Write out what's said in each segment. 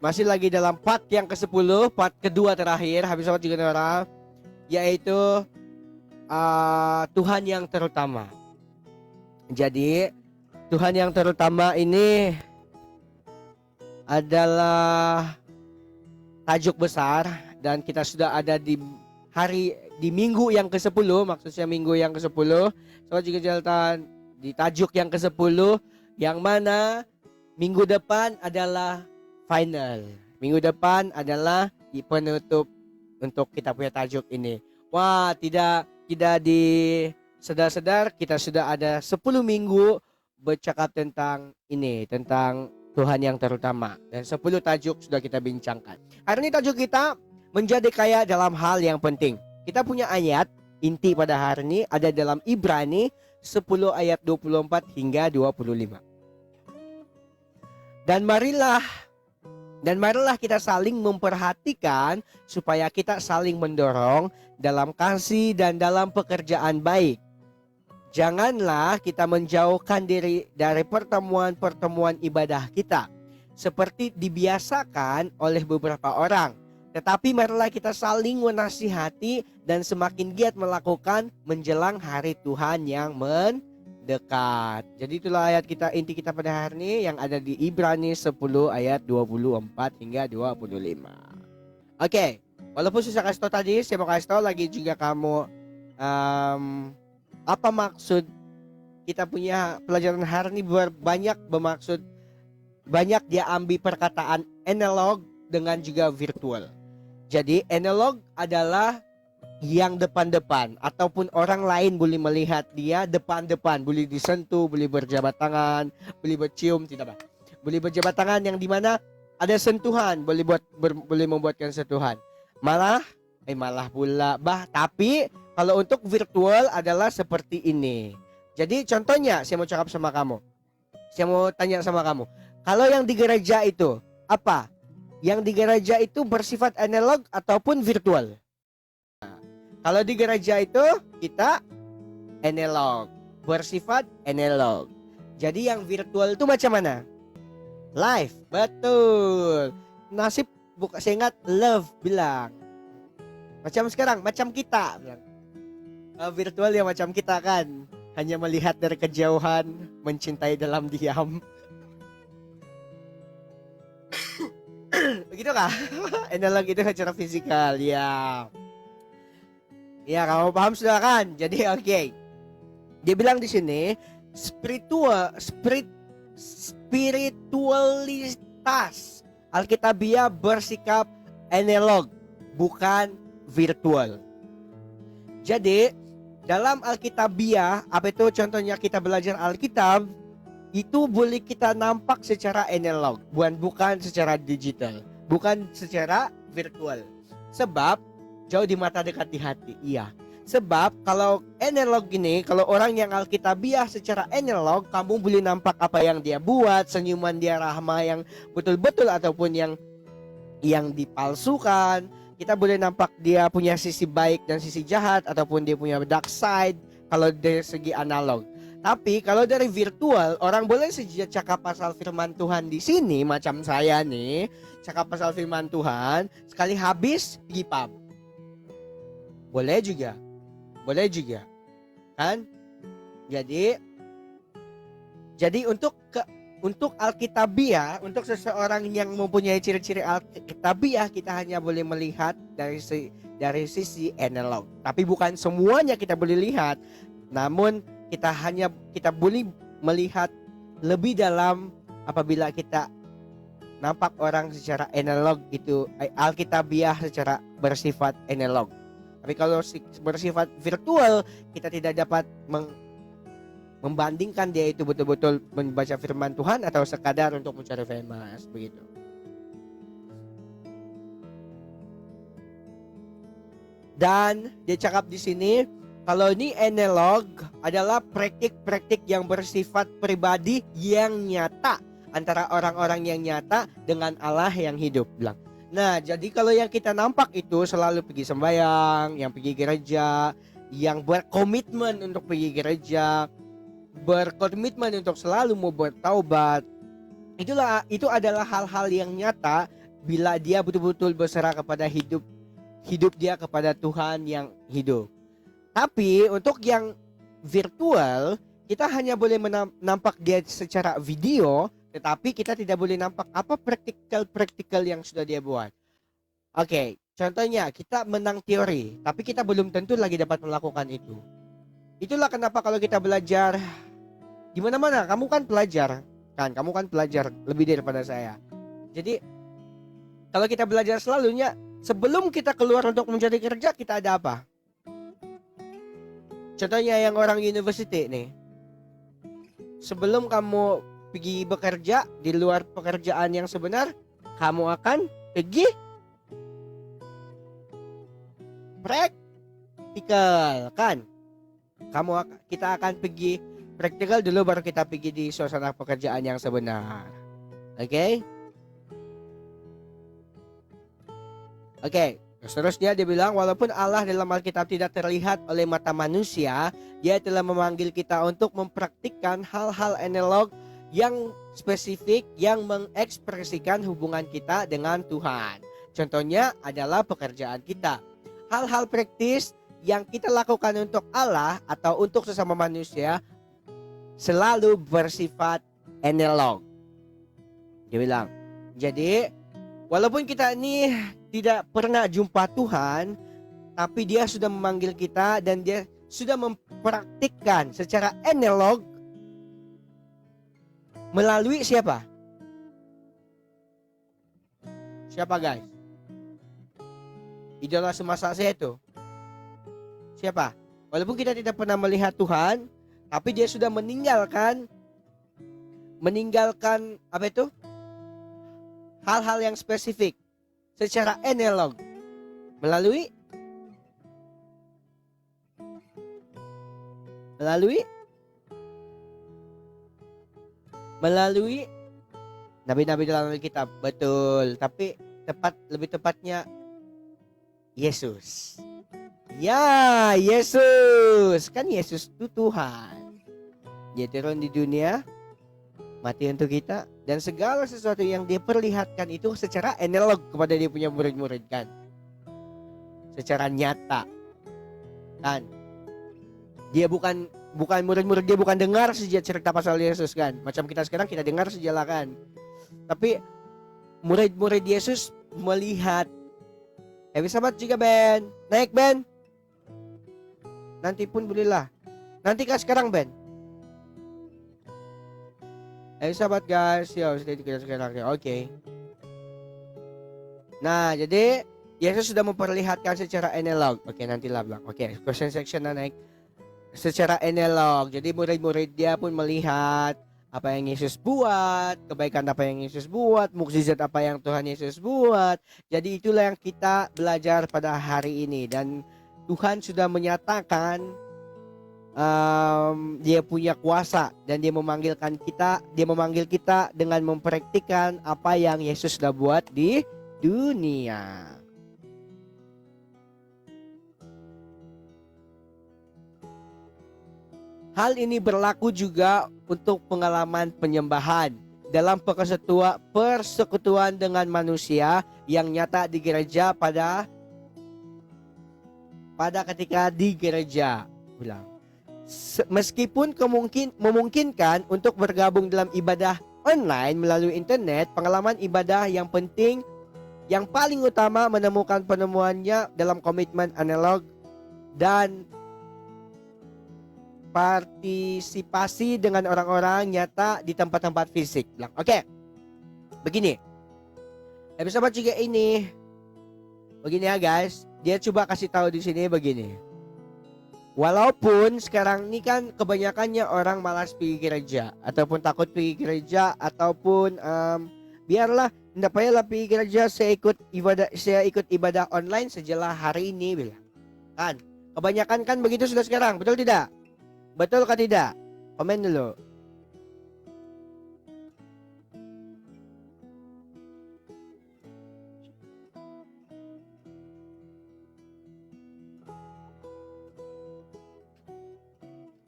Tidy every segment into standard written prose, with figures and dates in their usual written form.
Masih lagi dalam part yang ke-10, part kedua terakhir, habis sholat juga orang, yaitu Tuhan yang terutama. Jadi Tuhan yang terutama ini adalah tajuk besar, dan kita sudah ada di minggu yang ke-10, maksudnya minggu yang ke-10. Sobat juga jalan di tajuk yang ke-10, yang mana minggu depan adalah final. Minggu depan adalah di penutup untuk kita punya tajuk ini. Wah, tidak sedar-sedar kita sudah ada 10 minggu bercakap tentang ini, tentang Tuhan yang terutama, dan 10 tajuk sudah kita bincangkan. Hari ini tajuk kita menjadi kaya dalam hal yang penting. Kita punya ayat inti pada hari ini ada dalam Ibrani 10 ayat 24 hingga 25. Dan marilah kita saling memperhatikan supaya kita saling mendorong dalam kasih dan dalam pekerjaan baik. Janganlah kita menjauhkan diri dari pertemuan-pertemuan ibadah kita, seperti dibiasakan oleh beberapa orang. Tetapi marilah kita saling menasihati dan semakin giat melakukan menjelang hari Tuhan yang mendekat. Jadi itulah ayat kita, inti kita pada hari ini yang ada di Ibrani 10 ayat 24 hingga 25. Oke, walaupun susah kasih tau tadi, saya mau kasih tau lagi juga kamu apa maksud kita punya pelajaran hari ini. Banyak dia ambil perkataan analog dengan juga virtual. Jadi analog adalah yang depan-depan, ataupun orang lain boleh melihat dia depan-depan, boleh disentuh, boleh berjabat tangan, boleh bercium, tidak apa. Boleh berjabat tangan yang dimana ada sentuhan, boleh membuatkan sentuhan. Malah pula tapi kalau untuk virtual adalah seperti ini. Jadi contohnya saya mau cakap sama kamu. Saya mau tanya sama kamu. Kalau yang di gereja itu apa? Yang di gereja itu bersifat analog ataupun virtual? Kalau di gereja itu kita analog, bersifat analog. Jadi yang virtual itu macam mana? Live, betul. Nasib saya ingat Love bilang macam sekarang, macam kita bilang. Virtual ya macam kita kan, hanya melihat dari kejauhan, mencintai dalam diam. Begitu kah? Analog itu secara fisikal ya. Ya, kamu paham sudah kan? Jadi oke. Dia bilang di sini spiritualitas Alkitabiah bersikap analog, bukan virtual. Jadi dalam Alkitabiah, apa itu contohnya kita belajar Alkitab, itu boleh kita nampak secara analog, bukan secara digital, bukan secara virtual. Sebab jauh di mata dekat di hati. Iya. Sebab kalau analog gini, kalau orang yang Alkitabiah secara analog, kamu boleh nampak apa yang dia buat, senyuman dia, rahma yang betul-betul ataupun yang dipalsukan. Kita boleh nampak dia punya sisi baik dan sisi jahat, ataupun dia punya dark side kalau dari segi analog. Tapi kalau dari virtual, orang boleh saja cakap pasal firman Tuhan di sini, macam saya nih, cakap pasal firman Tuhan, sekali habis pergi pub. Boleh juga kan? Jadi untuk Alkitabiah, untuk seseorang yang mempunyai ciri-ciri Alkitabiah, kita hanya boleh melihat dari sisi analog. Tapi bukan semuanya kita boleh lihat. Namun kita boleh melihat lebih dalam apabila kita nampak orang secara analog, itu Alkitabiah secara bersifat analog. Tapi kalau bersifat virtual, kita tidak dapat membandingkan dia itu betul-betul membaca firman Tuhan atau sekadar untuk mencari famous, begitu. Dan dia cakap di sini, kalau ini analog adalah praktik-praktik yang bersifat pribadi yang nyata antara orang-orang yang nyata dengan Allah yang hidup, bilang. Nah, jadi kalau yang kita nampak itu selalu pergi sembahyang, yang pergi gereja, yang berkomitmen untuk pergi gereja, berkomitmen untuk selalu mau bertaubat, itu adalah hal-hal yang nyata bila dia betul-betul berserah kepada hidup dia kepada Tuhan yang hidup. Tapi untuk yang virtual, kita hanya boleh nampak dia secara video, tetapi kita tidak boleh nampak apa praktikal yang sudah dia buat. Oke, contohnya kita menang teori, tapi kita belum tentu lagi dapat melakukan itu. Itulah kenapa kalau kita belajar di mana-mana, kamu kan pelajar lebih daripada saya. Jadi kalau kita belajar selalunya, sebelum kita keluar untuk mencari kerja, kita ada apa? Contohnya yang orang university nih. Sebelum kamu pergi bekerja di luar pekerjaan yang sebenar, kamu akan pergi praktikal, kan? Kita akan pergi praktikal dulu, baru kita pergi di suasana pekerjaan yang sebenar. Oke? Oke, seterusnya dia bilang, walaupun Allah dalam Alkitab tidak terlihat oleh mata manusia, dia telah memanggil kita untuk mempraktikkan hal-hal analog yang spesifik yang mengekspresikan hubungan kita dengan Tuhan. Contohnya adalah pekerjaan kita. Hal-hal praktis yang kita lakukan untuk Allah atau untuk sesama manusia selalu bersifat analog. Dia bilang, jadi walaupun kita ini tidak pernah jumpa Tuhan, tapi dia sudah memanggil kita dan dia sudah mempraktikkan secara analog melalui siapa? Siapa guys? Idola semasa saya itu. Siapa? Walaupun kita tidak pernah melihat Tuhan, tapi dia sudah meninggalkan apa itu? Hal-hal yang spesifik secara analog melalui nabi-nabi dalam Alkitab. Betul, tapi lebih tepatnya Yesus. Ya, Yesus. Kan Yesus itu Tuhan. Dia turun di dunia, mati untuk kita, dan segala sesuatu yang dia perlihatkan itu secara analog kepada dia punya murid-murid, kan, secara nyata, kan. Dia bukan murid-murid dia bukan dengar saja cerita pasal Yesus, kan, macam kita sekarang kita dengar sajalah, kan, tapi murid-murid Yesus melihat. Sahabat juga Ben, naik Ben, nanti pun bolehlah, nanti kan sekarang Ben. Sahabat guys, ya sudah kita sekarang. Oke. Nah, jadi Yesus sudah memperlihatkan secara analog. Oke, nantilah bilang. Oke, question section naik secara analog. Jadi murid-murid dia pun melihat apa yang Yesus buat, kebaikan apa yang Yesus buat, mukjizat apa yang Tuhan Yesus buat. Jadi itulah yang kita belajar pada hari ini, dan Tuhan sudah menyatakan dia punya kuasa dan dia memanggil kita dengan mempraktikkan apa yang Yesus sudah buat di dunia. Hal ini berlaku juga untuk pengalaman penyembahan dalam persekutuan dengan manusia yang nyata di gereja pada ketika di gereja. Ulang. Meskipun memungkinkan untuk bergabung dalam ibadah online melalui internet, pengalaman ibadah yang penting, yang paling utama menemukan penemuannya dalam komitmen analog dan partisipasi dengan orang-orang nyata di tempat-tempat fisik. Oke, begini. Episode juga ini, begini ya guys. Dia coba kasih tahu di sini begini. Walaupun sekarang ini kan kebanyakannya orang malas pergi gereja, ataupun takut pergi gereja, ataupun biarlah tidak payahlah pergi gereja, saya ikut ibadah online sajalah hari ini, bilang. Kan? Kebanyakan kan begitu sudah sekarang, betul tidak? Betul kah tidak? Komen dulu.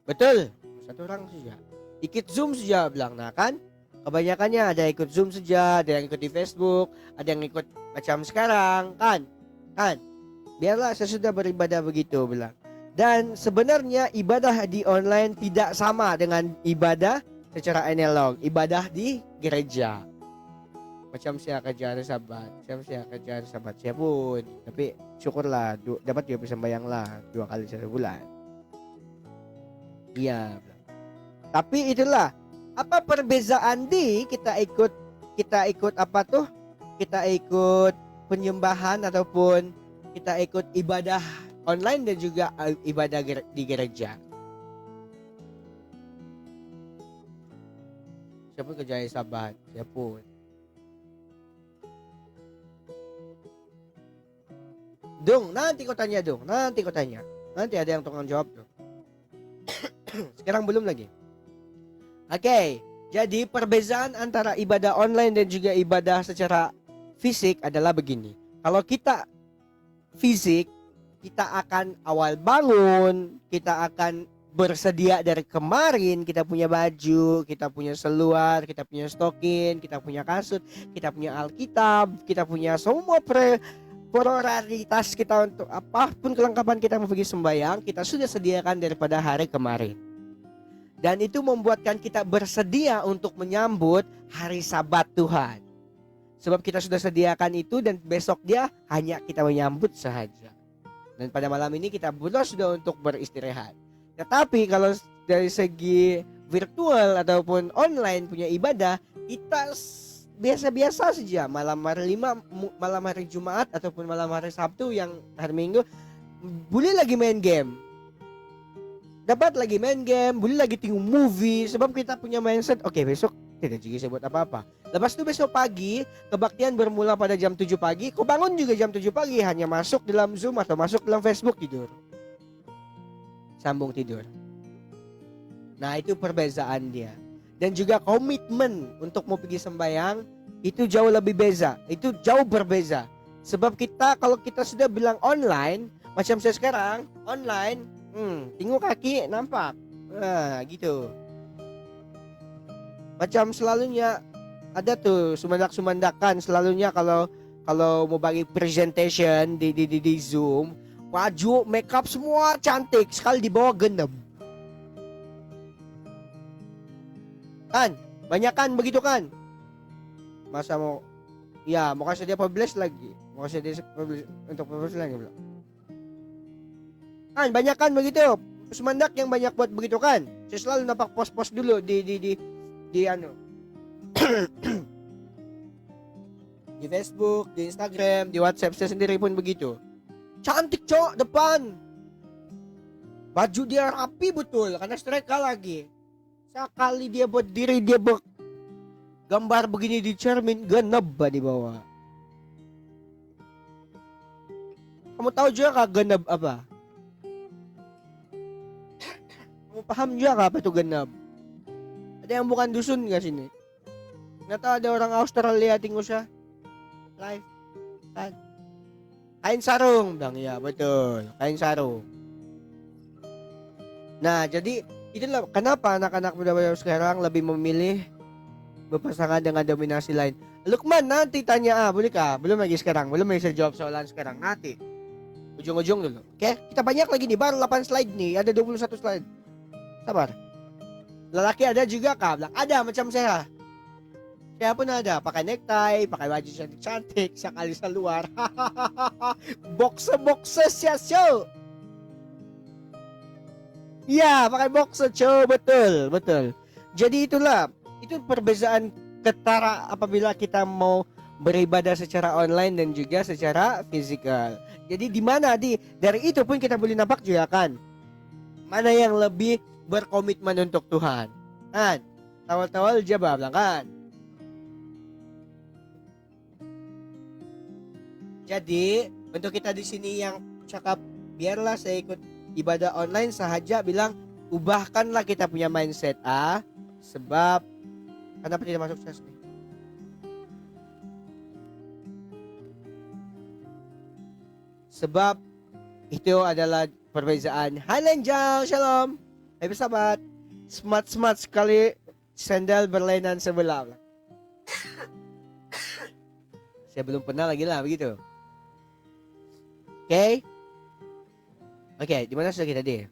Betul. Satu orang saja. Ikut Zoom saja bilang, nah kan? Kebanyakannya ada yang ikut Zoom saja, ada yang ikut di Facebook, ada yang ikut macam sekarang, kan? Kan? Biarlah sesudah beribadah begitu bilang. Dan sebenarnya ibadah di online tidak sama dengan ibadah secara analog, ibadah di gereja. Macam saya kerja hari Sabat, saya pun. Tapi syukurlah dapat juga sembahyang lah 2 kali sebulan. Iya. Tapi itulah apa perbezaan kita ikut apa tuh? Kita ikut penyembahan ataupun kita ikut ibadah online dan juga ibadah di gereja. Siapa kerja hari Sabat, saya pun. Nanti kau tanya. Nanti ada yang tukang jawab dong. Sekarang belum lagi. Oke, jadi perbezaan antara ibadah online dan juga ibadah secara fisik adalah begini. Kalau kita fisik, kita akan awal bangun, kita akan bersedia dari kemarin, kita punya baju, kita punya seluar, kita punya stokin, kita punya kasut, kita punya Alkitab, kita punya semua prioritas kita untuk apapun kelengkapan kita mau pergi sembahyang, kita sudah sediakan daripada hari kemarin. Dan itu membuatkan kita bersedia untuk menyambut hari Sabat Tuhan. Sebab kita sudah sediakan itu dan besok dia hanya kita menyambut sahaja. Dan pada malam ini kita sudah untuk beristirahat. Tetapi kalau dari segi virtual ataupun online punya ibadah, kita biasa-biasa saja. Malam hari Jumat ataupun malam hari Sabtu yang hari Minggu boleh lagi main game. Dapat lagi main game, boleh lagi tengok movie. Sebab kita punya mindset, oke, besok tidak juga saya buat apa-apa. Lepas itu besok pagi, kebaktian bermula pada jam 7 pagi. Kau bangun juga jam 7 pagi, hanya masuk dalam Zoom atau masuk dalam Facebook, tidur. Sambung tidur. Nah, itu perbezaan dia. Dan juga komitmen untuk mau pergi sembahyang itu jauh lebih beza. Itu jauh berbeza. Sebab kalau kita sudah bilang online, macam saya sekarang, online, tengok kaki nampak. Nah, gitu. Macam selalunya ada tuh sumandak-sumandakan selalunya kalau mau bagi presentation di Zoom, baju, makeup semua cantik, sekali di bawah genep. Kan? Banyak kan begitu kan? Masa mau kasih dia publish lagi. Mau kasih dia untuk publish lagi belum? Kan banyak kan begitu. Sumandak yang banyak buat begitu kan? Saya selalu nampak post-post dulu di di Facebook, di Instagram, di WhatsApp saya sendiri pun begitu. Cantik cok depan. Baju dia rapi betul karena streka lagi. Sekali dia buat diri dia gambar begini di cermin, genep di bawah. Kamu tahu juga kah genep apa? Kamu paham juga kah apa itu genep? Ada yang bukan dusun gak sini? Nggak tahu ada orang Australia tinggal siya live kan? Kain sarung bang, ya betul, kain sarung. Nah jadi itulah kenapa anak-anak muda sekarang lebih memilih berpasangan dengan dominasi lain. Lukman nanti tanya boleh kah? Belum lagi sekarang, belum bisa jawab soalan sekarang, nanti ujung-ujung dulu. Oke, kita banyak lagi nih, baru 8 slide nih, ada 21 slide. Sabar. Lelaki ada juga kah? Ada macam saya. Saya pun ada, pakai necktie, pakai baju cantik-cantik, sekali seluar. Boxer siya show. Iya, pakai boxer show, betul. Jadi itulah, itu perbezaan ketara apabila kita mau beribadah secara online dan juga secara fisikal. Jadi di mana dari itu pun kita boleh nampak juga kan, mana yang lebih berkomitmen untuk Tuhan. Kan? Tawal-tawal jawab kan. Jadi untuk kita di sini yang cakap biarlah saya ikut ibadah online sahaja, bilang ubahkanlah kita punya mindset sebab kenapa tidak masuk sesnya? Sebab itu adalah perbezaan. Hai Lenjang, shalom. Hai sahabat. Smart sekali sandal berlainan sebelah. Saya belum pernah lagi lah begitu. Oke. Oke, di mana sudah kita tadi?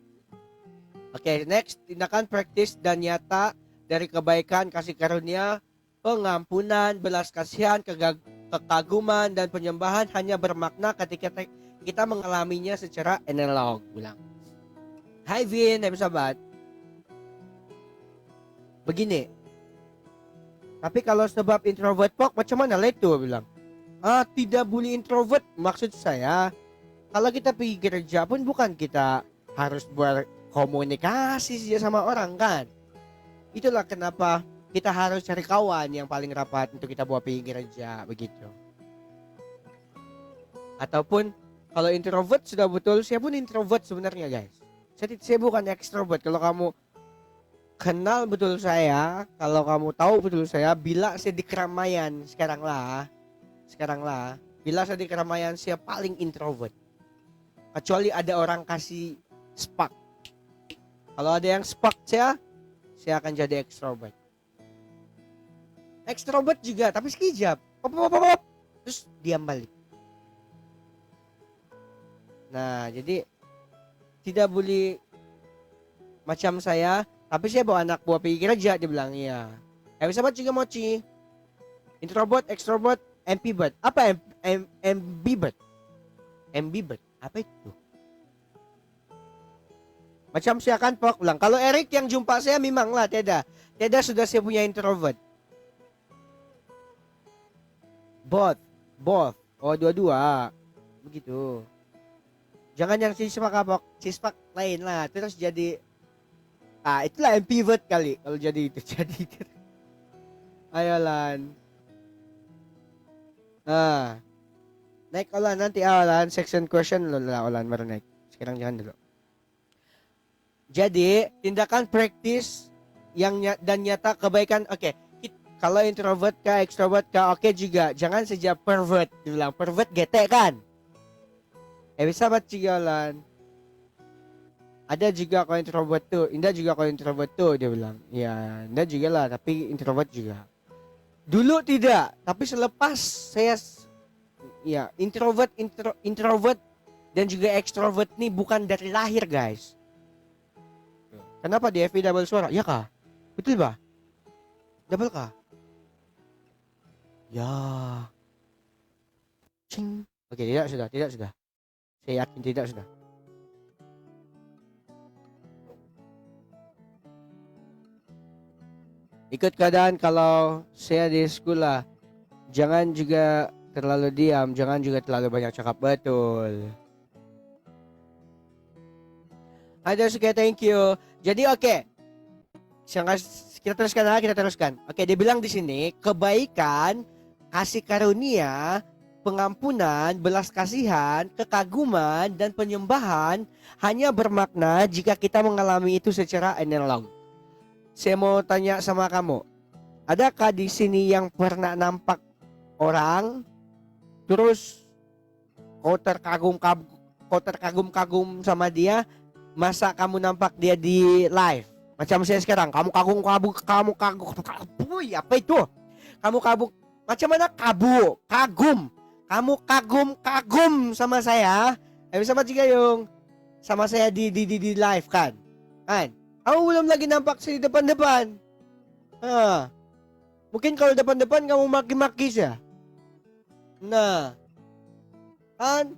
Oke, next, tindakan praktis dan nyata dari kebaikan, kasih karunia, pengampunan, belas kasihan, kekaguman, dan penyembahan hanya bermakna ketika kita mengalaminya secara analog. Bilang, hai Vin, hai sahabat. Begini, tapi kalau sebab introvert pok, macam mana lah itu? Bilang, tidak boleh introvert. Maksud saya, kalau kita pergi gereja pun bukan kita harus berkomunikasi saja sama orang kan. Itulah kenapa kita harus cari kawan yang paling rapat untuk kita bawa pergi gereja begitu. Ataupun kalau introvert sudah betul, saya pun introvert sebenarnya guys. Saya bukan ekstrovert. Kalau kamu kenal betul saya, kalau kamu tahu betul saya, bila saya di keramaian sekarang lah, bila saya di keramaian saya paling introvert. Kecuali ada orang kasih spark. Kalau ada yang spark saya akan jadi ekstrovert. Ekstrovert juga, tapi sekejap. Terus diam balik. Nah, jadi tidak boleh macam saya, tapi saya bawa anak buah pergi gereja, dia bilang, iya. Sahabat juga mochi. Introvert, extrovert, ambivert. Apa ambivert? Ambivert. Apa itu? Macam saya kan pok ulang. Kalau Eric yang jumpa saya memanglah tidak sudah saya punya introvert. Both. Oh, dua-dua. Begitu. Jangan yang cispak pok. Cispak lain lah. Terus jadi itulah ambivert kali kalau jadi itu. Ayolah. Naik Olan nanti Olan section question lo lah Olan baru naik. Sekarang jangan dulu. Jadi tindakan praktis yang dan nyata kebaikan. Oke. Kalau introvert kah, extrovert kah, oke juga. Jangan saja pervert. Dibilang pervert gete kan. Bisa baca juga Olan. Ada juga kalau introvert tuh. Indah juga kalau introvert tuh dia bilang. Ya, Indah juga lah tapi introvert juga. Dulu tidak, tapi selepas saya ya introvert dan juga extrovert nih bukan dari lahir guys. Kenapa di FV double suara? Ya kah? Betul bah? Double kah? Ya. Cing. Oke, tidak sudah. Saya yakin tidak sudah. Ikut keadaan kalau saya di sekolah. Jangan juga terlalu diam, jangan juga terlalu banyak cakap, betul. Ada suka thank you. Jadi oke. Kita teruskan. Oke, dia bilang di sini kebaikan, kasih karunia, pengampunan, belas kasihan, kekaguman dan penyembahan hanya bermakna jika kita mengalami itu secara analog. Saya mau tanya sama kamu, adakah di sini yang pernah nampak orang terus kau terkagum-kagum sama dia, masa kamu nampak dia di live macam saya sekarang, kamu kagum, apa itu? Kamu macam mana kamu kagum sama saya, sama juga yung sama saya di live kan? Kamu belum lagi nampak saya di depan. Mungkin kalau depan kamu maki-maki siya. Nah, kan?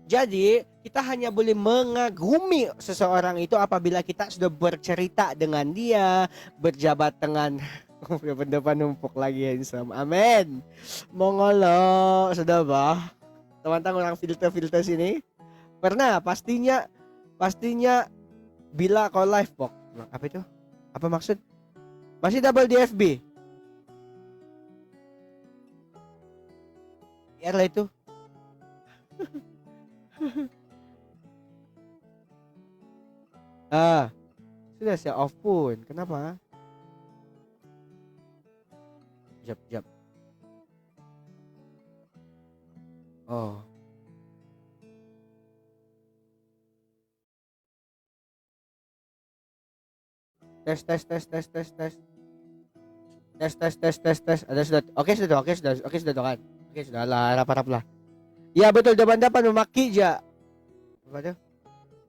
Jadi kita hanya boleh mengagumi seseorang itu apabila kita sudah bercerita dengan dia, berjabat dengan depan numpuk lagi handsome. Amin. Mongolo, sudah bah? Teman-teman orang filter sini pernah pastinya bila kau live pok. Apa itu? Apa maksud? Masih double di FB. Biar lah itu. Sudah saya off pun. Kenapa? Jap. Oh. Tes tes tes tes tes tes. Tes tes tes tes tes. Ada sudah. Oke sudah, oke sudah, oke sudah tuh kan. Oke sudah lah, harap lah. Ya betul, depan-depan memaki aja. Apa tuh?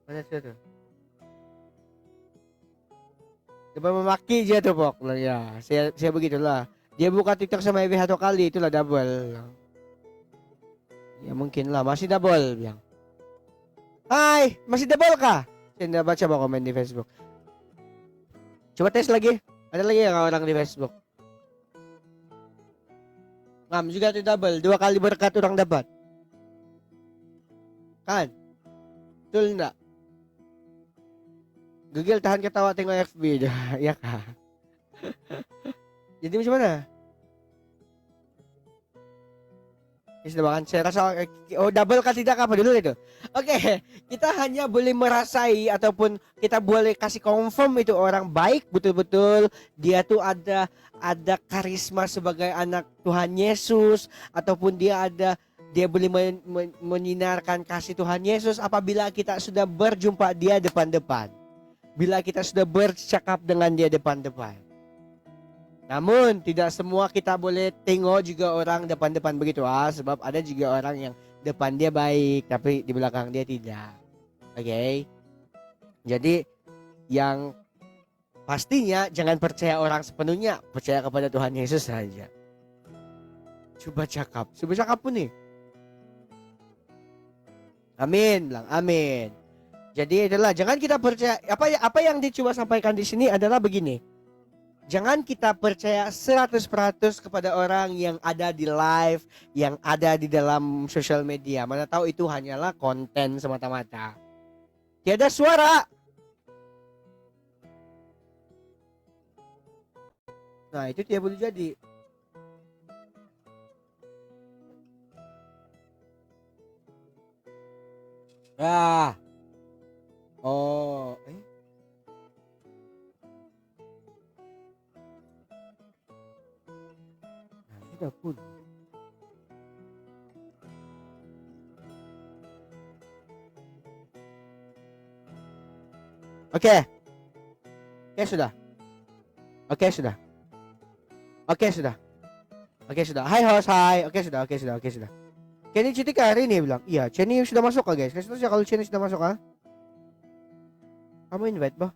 Mana tuh? Depan memaki aja tuh pok. Lah ya, saya begitulah. Dia buka TikTok sama Evi 1 kali, itulah double. Ya mungkin lah, masih double bilang. Hai, masih double kah? Saya tidak baca mau komen di Facebook. Coba tes lagi. Ada lagi yang orang di Facebook. Ngam juga tuh double, 2 kali berkat orang dapat. Kan? Betul enggak? Gegel tahan ketawa tengok FB. Ya kah? Jadi macam mana? Ya sudah bahkan saya rasa double kan tidak apa dulu itu. Oke, kita hanya boleh merasai ataupun kita boleh kasih confirm itu orang baik betul-betul dia tuh ada karisma sebagai anak Tuhan Yesus ataupun dia boleh menyinarkan kasih Tuhan Yesus apabila kita sudah berjumpa dia depan-depan. Bila kita sudah bercakap dengan dia depan-depan. Namun tidak semua kita boleh tengok juga orang depan-depan begitu sebab ada juga orang yang depan dia baik tapi di belakang dia tidak. Oke. Jadi yang pastinya jangan percaya orang sepenuhnya, percaya kepada Tuhan Yesus saja. Coba cakap pun nih. Amin, bilang amin. Jadi itulah jangan kita percaya apa yang dicoba sampaikan di sini adalah begini. Jangan kita percaya 100% kepada orang yang ada di live, yang ada di dalam sosial media. Mana tahu itu hanyalah konten semata-mata. Tiada suara. Nah, itu tidak boleh jadi. Oh, sudah pun. Oke. Oke sudah. Oke sudah. Oke sudah. Oke sudah. Hai host, hai. Oke sudah. Kenny Citika hari ini bilang, iya, Kenny sudah masuk guys. Kasih tahu kalau Kenny sudah masuk Kamu invite bah.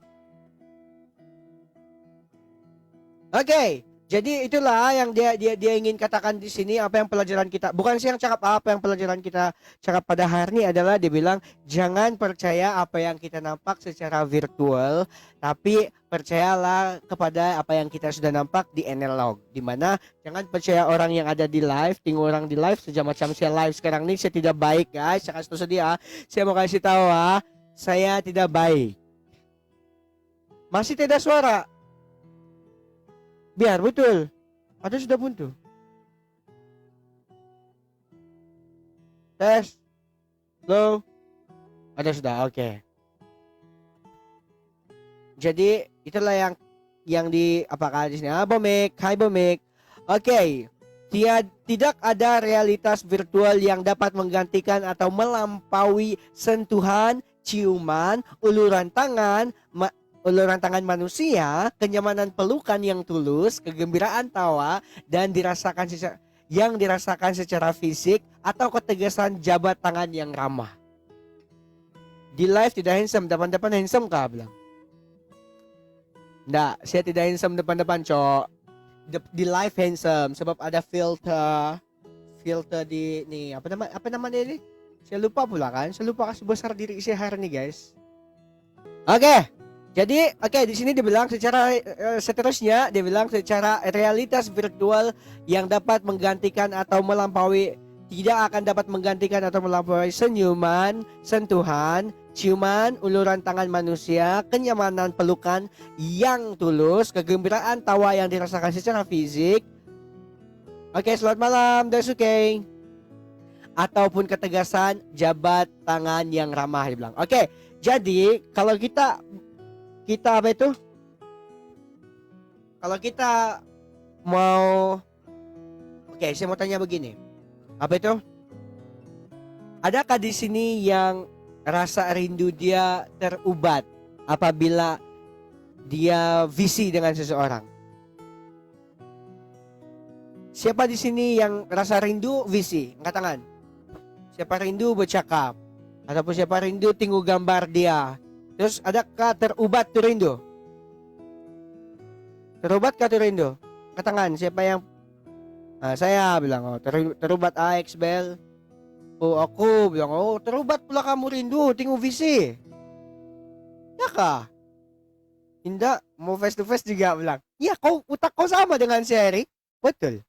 Oke. Jadi itulah yang dia ingin katakan di sini apa yang pelajaran kita. Bukan sih yang cakap apa yang pelajaran kita cakap pada hari ini adalah dia bilang jangan percaya apa yang kita nampak secara virtual, tapi percayalah kepada apa yang kita sudah nampak di analog. Dimana jangan percaya orang yang ada di live, tengok orang di live saja macam saya live sekarang ini saya tidak baik guys. Saya kasih tahu sedih Saya mau kasih tahu saya tidak baik. Masih tidak suara. Biar betul. Ada sudah buntu. Tes. Low. Ada sudah. Oke. Jadi itulah yang di apakah di sini? Bomik. Hai Bomik. Oke. Tidak ada realitas virtual yang dapat menggantikan atau melampaui sentuhan, ciuman, uluran tangan manusia, kenyamanan pelukan yang tulus, kegembiraan tawa dan dirasakan secara fisik atau ketegasan jabat tangan yang ramah. Di live tidak handsome, depan-depan handsome kah bilang? Nggak, saya tidak handsome depan-depan cok. Di live handsome sebab ada filter di nih apa namanya ini? Saya lupa pula kan. Saya lupa kasih besar diri saya hari ini guys. Oke. Jadi di sini dibilang secara seterusnya dia bilang secara realitas virtual yang dapat menggantikan atau melampaui tidak akan dapat menggantikan atau melampaui senyuman, sentuhan, ciuman, uluran tangan manusia, kenyamanan pelukan yang tulus, kegembiraan tawa yang dirasakan secara fisik. Oke, selamat malam, Daisuke. Ataupun ketegasan jabat tangan yang ramah dibilang. Oke, jadi kalau kita apa itu? Kalau kita mau saya mau tanya begini. Apa itu? Adakah di sini yang rasa rindu dia terubat apabila dia visi dengan seseorang. Siapa di sini yang rasa rindu visi? Angkat tangan. Siapa rindu bercakap? Ataupun siapa rindu tengok gambar dia? Terus adakah terubat tu rindu? Terubat kah tu rindu? Angkat tangan. Siapa yang saya bilang, oh terubat Alex Bell. Oh aku bilang, oh terubat pula kamu rindu tengok visi. Ya kah? Indah mau face to face juga bilang, ya utak kau sama dengan si Eric. Betul.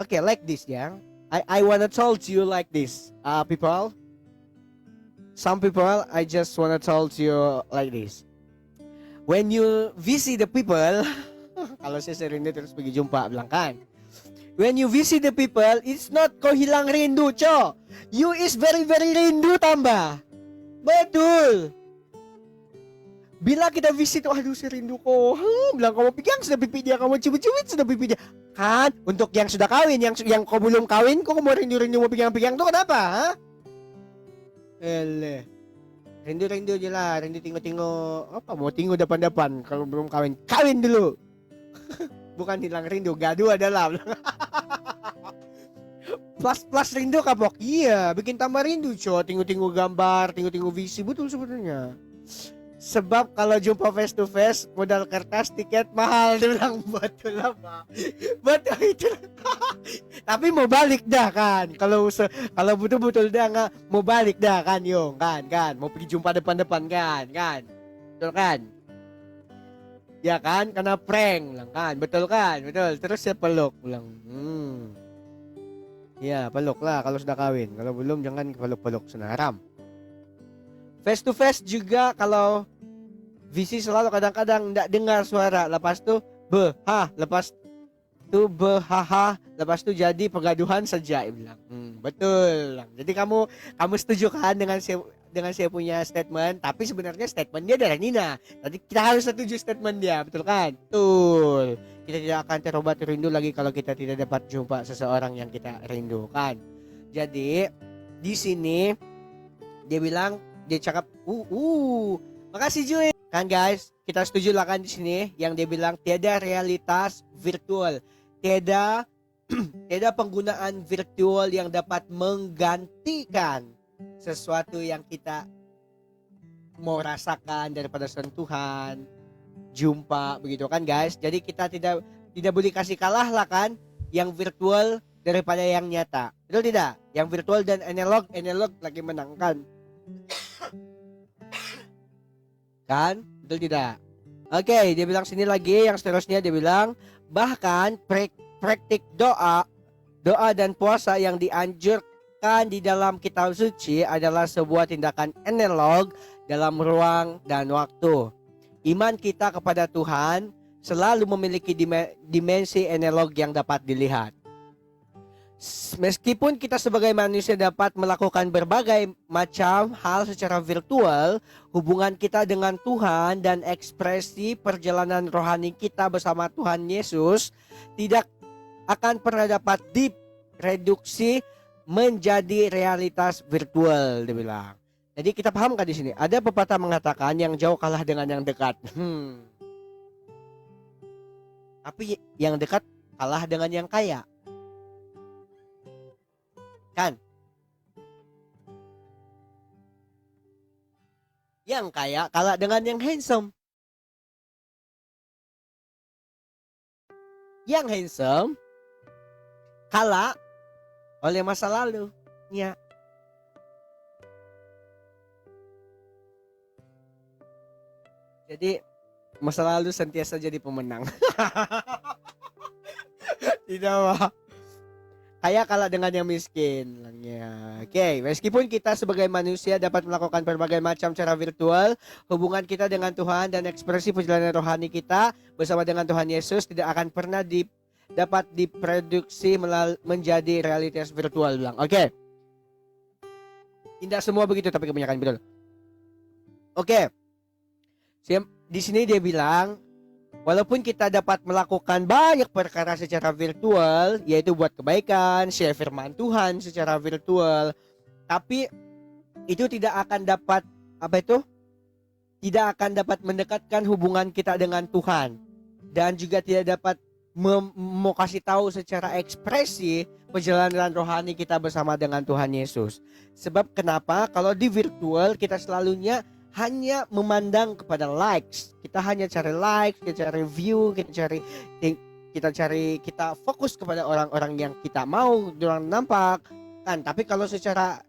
Okay, like this ya. I wanna told you like this, people. Some people I just wanna told you like this. When you visit the people, kalau saya sering terus pergi jumpa bilang kan. When you visit the people, it's not kau hilang rindu, co. You is very very rindu tambah. Betul. Bila kita visit, aduh saya rindu kau. Bilang kamu pegang sudah pipi dia, kamu cubit-cubit sudah pipi dia. Kan, untuk yang sudah kawin, yang kau belum kawin, kau mau rindu-rindu mau pegang-pegang tuh kenapa? Ha? Rindu-rindu je lah, rindu tengok-tengok. Apa mau tengok depan-depan kalau belum kawin? Kawin dulu. Bukan hilang rindu, gaduh adalah. Plus rindu kapok. Iya, bikin tambah rindu, co. Tengok-tengok gambar, tengok-tengok visi, betul sebenarnya. Sebab kalau jumpa face to face modal kertas tiket mahal, dia bilang betul apa? Betul itu. Tapi mau balik dah kan. Kalau betul-betul dah nggak mau balik dah kan, Yung kan mau pergi jumpa depan-depan kan. Betul kan? Ya kan, karena prank bilang kan. Betul kan? Betul. Terus saya peluk bilang, ya peluk lah kalau sudah kawin. Kalau belum jangan peluk-peluk, haram. Face to face juga kalau visi selalu kadang-kadang tidak dengar suara, lepas tu lepas tu jadi pergaduhan saja, bilang. Betul. Jadi kamu setuju kan dengan saya punya statement, tapi sebenarnya statement dia dari Nina. Tadi kita harus setuju statement dia, betul kan? Betul. Kita tidak akan terobat rindu lagi kalau kita tidak dapat jumpa seseorang yang kita rindukan. Jadi di sini dia bilang, dia cakap, makasih Joy. Kan guys, kita setuju lah kan di sini yang dia bilang tiada realitas virtual, tiada penggunaan virtual yang dapat menggantikan sesuatu yang kita mau rasakan daripada sentuhan, jumpa, begitu kan guys. Jadi kita tidak boleh kasih kalah lah kan yang virtual daripada yang nyata. Betul tidak? Yang virtual dan analog lagi menangkan. Kan? Betul tidak? Oke, dia bilang sini lagi yang seterusnya dia bilang bahkan praktik doa dan puasa yang dianjurkan di dalam kitab suci adalah sebuah tindakan analog dalam ruang dan waktu. Iman kita kepada Tuhan selalu memiliki dimensi analog yang dapat dilihat. Meskipun kita sebagai manusia dapat melakukan berbagai macam hal secara virtual, hubungan kita dengan Tuhan dan ekspresi perjalanan rohani kita bersama Tuhan Yesus tidak akan pernah dapat direduksi menjadi realitas virtual, dia bilang. Jadi kita pahamkan di sini. Ada pepatah mengatakan yang jauh kalah dengan yang dekat. Tapi yang dekat kalah dengan yang kaya. Kan? Yang kaya kalah dengan yang handsome. Yang handsome kalah oleh masa lalu. Ya. Jadi masa lalu sentiasa jadi pemenang. Tidak mah. Kaya kalah dengan yang miskin. Oke, meskipun kita sebagai manusia dapat melakukan berbagai macam cara virtual, hubungan kita dengan Tuhan dan ekspresi perjalanan rohani kita bersama dengan Tuhan Yesus tidak akan pernah dapat diproduksi menjadi realitas virtual, bilang. Oke. Tidak semua begitu, tapi kebanyakan betul. Oke. Di sini dia bilang, walaupun kita dapat melakukan banyak perkara secara virtual, yaitu buat kebaikan, share firman Tuhan secara virtual, tapi itu tidak akan dapat tidak akan dapat mendekatkan hubungan kita dengan Tuhan, dan juga tidak dapat mau kasih tahu secara ekspresi perjalanan rohani kita bersama dengan Tuhan Yesus. Sebab kenapa? Kalau di virtual kita selalunya hanya memandang kepada likes. Kita hanya cari likes, kita cari view, kita fokus kepada orang-orang yang kita mau orang nampak kan. Tapi kalau secara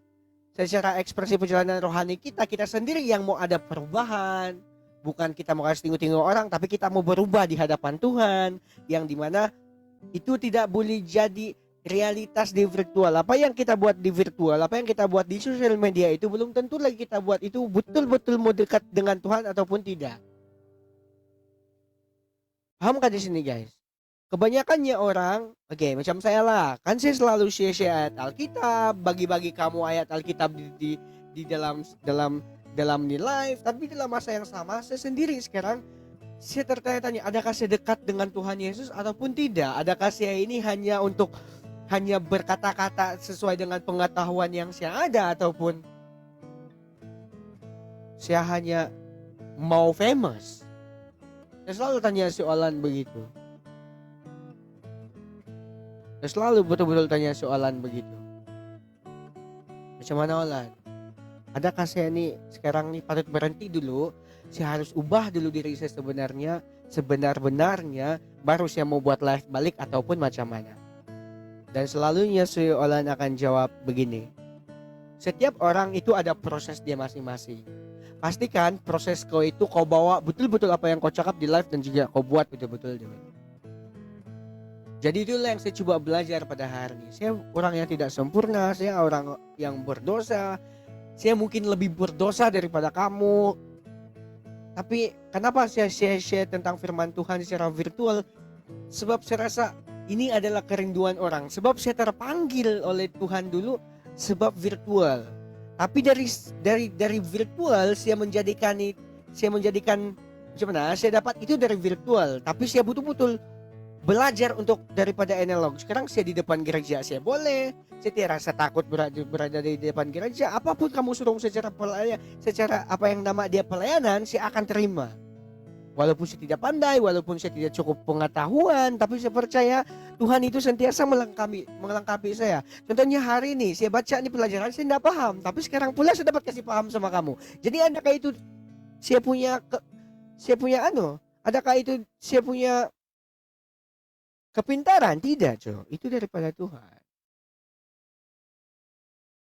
ekspresi perjalanan rohani kita sendiri yang mau ada perubahan. Bukan kita mau kasih tengok-tengok orang, tapi kita mau berubah di hadapan Tuhan, yang dimana itu tidak boleh jadi realitas di virtual. Apa yang kita buat di virtual, apa yang kita buat di sosial media itu belum tentu lagi kita buat itu betul-betul mau dekat dengan Tuhan ataupun tidak. Paham kan di sini guys? Kebanyakannya orang, macam saya lah, kan saya selalu share ayat Alkitab, bagi-bagi kamu ayat Alkitab di dalam di live, tapi dalam masa yang sama saya sendiri sekarang saya tertanya-tanya, adakah saya dekat dengan Tuhan Yesus ataupun tidak? Adakah saya ini hanya berkata-kata sesuai dengan pengetahuan yang saya ada, ataupun saya hanya mau famous? Saya selalu tanya soalan begitu. Saya selalu betul-betul tanya soalan begitu. Macam mana Olan? Adakah saya nih sekarang nih patut berhenti dulu? Saya harus ubah dulu diri saya sebenar-benarnya baru saya mau buat live balik ataupun macam mana? Dan selalunya si Olan akan jawab begini. Setiap orang itu ada proses dia masing-masing. Pastikan proses kau itu kau bawa betul-betul apa yang kau cakap di live dan juga kau buat betul-betul. Jadi itulah yang saya coba belajar pada hari ini. Saya orang yang tidak sempurna, saya orang yang berdosa. Saya mungkin lebih berdosa daripada kamu. Tapi kenapa saya share tentang firman Tuhan secara virtual? Sebab saya rasa ini adalah kerinduan orang. Sebab saya terpanggil oleh Tuhan dulu sebab virtual. Tapi dari virtual saya menjadikan macam saya dapat itu dari virtual. Tapi saya betul-betul belajar untuk daripada analog. Sekarang saya di depan gereja saya boleh. Saya tidak rasa takut berada di depan gereja. Apapun kamu suruh secara apa yang nama dia pelayanan, saya akan terima. Walaupun saya tidak pandai, walaupun saya tidak cukup pengetahuan, tapi saya percaya Tuhan itu sentiasa melengkapi saya. Contohnya hari ini saya baca ini pelajaran saya tidak paham, tapi sekarang pula saya dapat kasih paham sama kamu. Jadi adakah itu saya punya adakah itu saya punya kepintaran? Tidak, itu daripada Tuhan.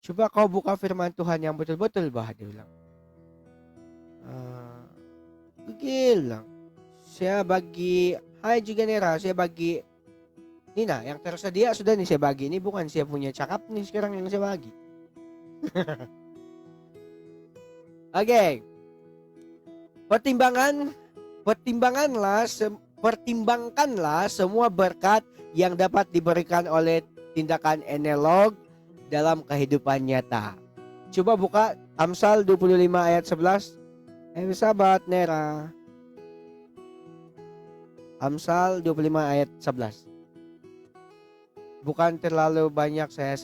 Coba kau buka firman Tuhan yang betul-betul dia bilang. Gila. Saya bagi hai juga Nera, saya bagi Nina yang tersedia sudah nih saya bagi. Ini bukan saya punya cakap nih sekarang yang saya bagi. Oke. Pertimbangkanlah semua berkat yang dapat diberikan oleh tindakan analog dalam kehidupan nyata. Coba buka Amsal 25 ayat 11. Sahabat Nera. Amsal 25 ayat 11. Bukan terlalu banyak saya.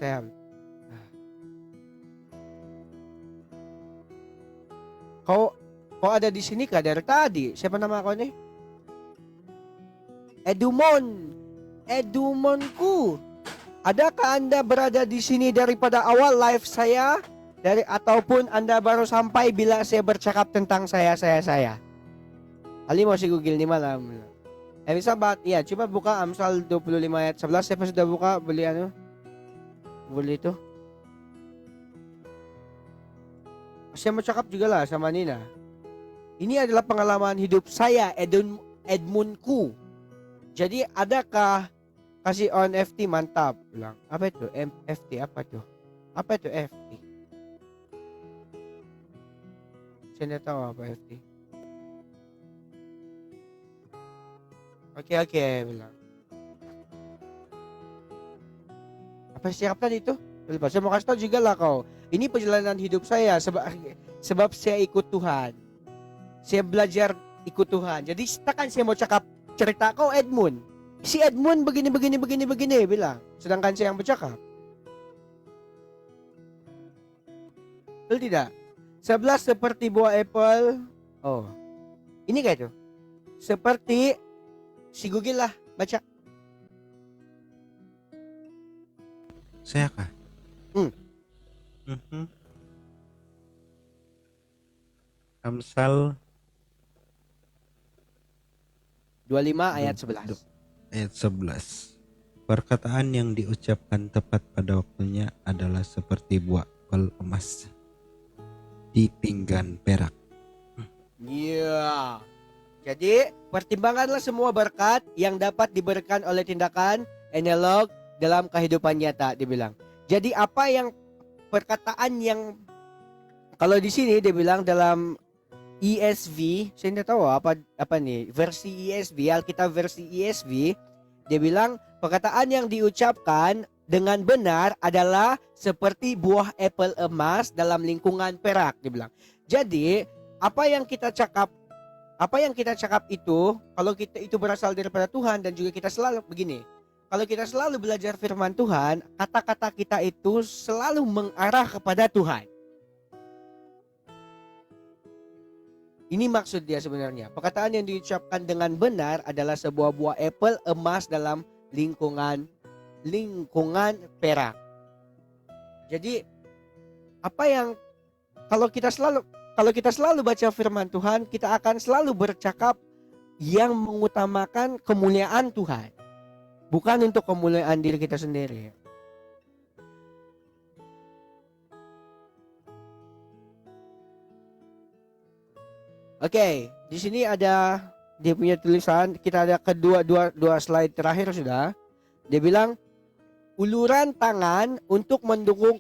Kau ada di sini kah dari tadi? Siapa nama kau nih? Edumonku. Adakah Anda berada di sini daripada awal live saya? Ataupun Anda baru sampai bila saya bercakap tentang saya? Ali mau si Google nih malam. Sahabat, ya coba buka Amsal 25 ayat 11. Siapa sudah buka? Boleh itu. Saya mau cakap juga lah sama Nina. Ini adalah pengalaman hidup saya, Edmundku. Jadi adakah kasih on FT mantap bilang. Apa itu FT? Apa itu FT? Saya tidak tahu apa FT. Oke bilang. Apa siapa itu? Saya mau kasih tahu juga lah kau. Ini perjalanan hidup saya sebab saya ikut Tuhan. Saya belajar ikut Tuhan. Jadi takkan saya mau cakap cerita kau Edmund. Si Edmund begini bilang. Sedangkan saya yang bercakap. Betul tidak? 11 seperti buah apple. Oh, ini kayak itu. Seperti si Google lah, baca. Saya kah? Hmm. Mhm. Amsal 25 ayat 11. 22 ayat 11. Perkataan yang diucapkan tepat pada waktunya adalah seperti buah apel emas di pinggan perak. Iya. Jadi, pertimbangkanlah semua berkat yang dapat diberikan oleh tindakan analog dalam kehidupan nyata, dibilang. Jadi apa yang perkataan yang kalau di sini dia bilang dalam ESV, saya tidak tahu apa nih versi ESV, Alkitab versi ESV, dia bilang perkataan yang diucapkan dengan benar adalah seperti buah apel emas dalam lingkungan perak, dia bilang. Jadi apa yang kita cakap itu, kalau kita itu berasal daripada Tuhan, dan juga kita selalu begini, kalau kita selalu belajar firman Tuhan, kata-kata kita itu selalu mengarah kepada Tuhan. Ini maksud dia sebenarnya. Perkataan yang diucapkan dengan benar adalah sebuah buah apel emas dalam lingkungan perak. Jadi apa yang kalau kita selalu baca firman Tuhan, kita akan selalu bercakap yang mengutamakan kemuliaan Tuhan, bukan untuk kemuliaan diri kita sendiri. Oke, di sini ada dia punya tulisan. Kita ada dua slide terakhir sudah. Dia bilang uluran tangan untuk mendukung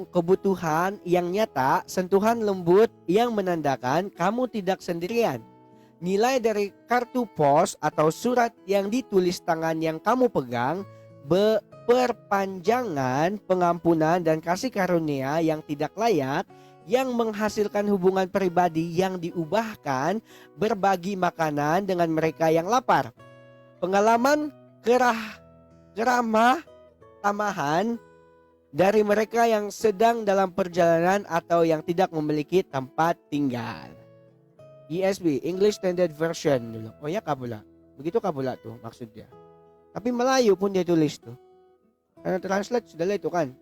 kebutuhan yang nyata, sentuhan lembut yang menandakan kamu tidak sendirian. Nilai dari kartu pos atau surat yang ditulis tangan yang kamu pegang, perpanjangan, pengampunan, dan kasih karunia yang tidak layak, yang menghasilkan hubungan pribadi yang diubahkan, berbagi makanan dengan mereka yang lapar, pengalaman keramah tamahan dari mereka yang sedang dalam perjalanan atau yang tidak memiliki tempat tinggal. ESV, English Standard Version. Oh ya kabula, begitu kabula tuh maksudnya. Tapi Melayu pun dia tulis tuh. Karena translate sudah itu kan.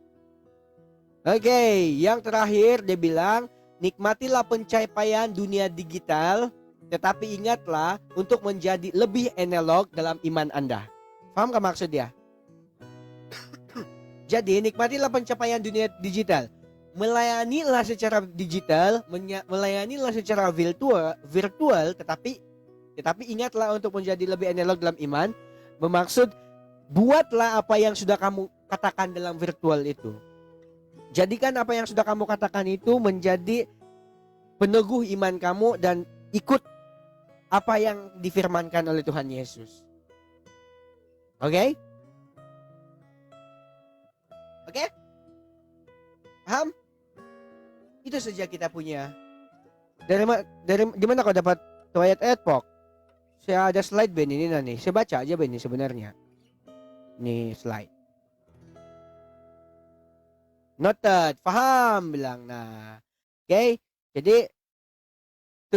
Oke, yang terakhir dia bilang, nikmatilah pencapaian dunia digital, tetapi ingatlah untuk menjadi lebih analog dalam iman Anda. Paham gak maksud dia? Jadi nikmatilah pencapaian dunia digital. Melayanilah secara digital, melayanilah secara virtual, tetapi ingatlah untuk menjadi lebih analog dalam iman. Bermaksud buatlah apa yang sudah kamu katakan dalam virtual itu. Jadikan apa yang sudah kamu katakan itu menjadi peneguh iman kamu dan ikut apa yang difirmankan oleh Tuhan Yesus. Oke? Oke? Paham? Itu saja kita punya. Dari di mana kau dapat ayat-ayat pok? Saya ada slide Ben ini nih. Saya baca aja Ben ini sebenarnya. Nih slide. Noted, paham bilang. Nah, oke. Jadi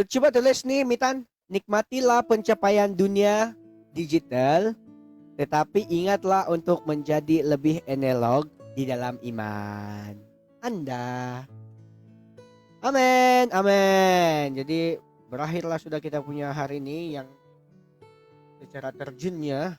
coba tulis nih Mitan, nikmatilah pencapaian dunia digital, tetapi ingatlah untuk menjadi lebih analog di dalam iman Anda. Amin, amin. Jadi berakhirlah sudah kita punya hari ini yang secara terjunnya